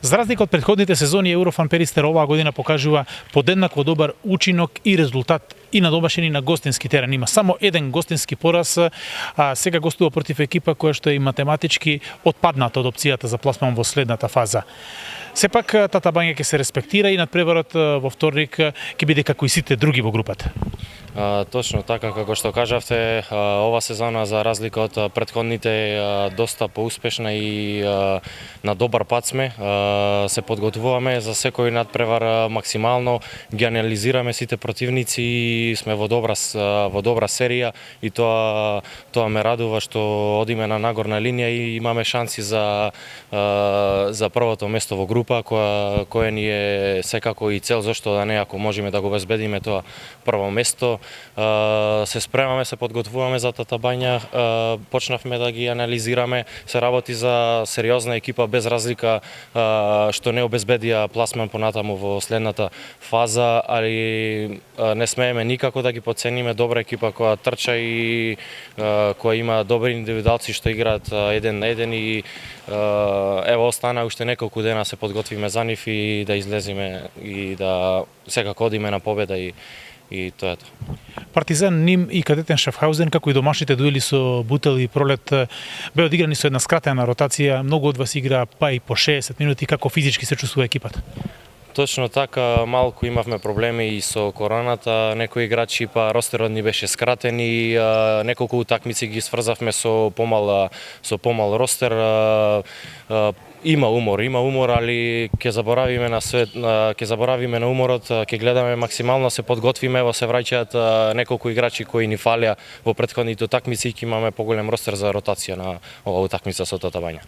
За разлика од претходните сезони, Еврофан Перистер оваа година покажува подеднакво добар учинок и резултат и на домашен и на гостински терен. Има само еден гостински пораз, а сега гостува против екипа која што е и математички отпадната од опцијата за пласман во следната фаза. Сепак, Тата Бања ќе се респектира и надпреварот во вторник ќе биде како и сите други во групата. Точно така, како што кажавте, ова сезона за разлика од претходните доста поуспешна и на добар пат сме. Се подготвуваме за секој надпревар максимално, ги анализираме сите противници и сме во добра серија и тоа ме радува што одиме на нагорна линија и имаме шанси за првото место во група која ни е секако и цел, зашто да не, ако можеме да го обезбедиме тоа прво место. Се спремаме, се подготвуваме за Тата Бања, почнавме да ги анализираме, се работи за сериозна екипа без разлика што не обезбедија пласман понатаму во следната фаза, али не смееме никако да ги подцениме. Добра екипа која трча и која има добри индивидуалци што играат еден на еден и ево остана уште неколку дена се подготвиме за нив и да излеземе и да секако одиме на победа и тоа е тоа. Партизан, Ним и Кадетен Шафхаузен, како и домашните дуели со Бутел и Пролет, беа одиграни со една скратена ротација. Многу од вас игра па и по 60 минути. Како физички се чувствува екипата? Точно така, малку имавме проблеми и со короната, некои играчи па ростерот ни беше скратен и неколку утакмици ги сврзавме со помал ростер. Има умор, али ќе заборавиме на уморот, ќе гледаме максимално, се подготвиме, ево се враќаат неколку играчи кои ни фалеа во претходните утакмици и ќе имаме поголем ростер за ротација на оваа утакмица со Тата Бања.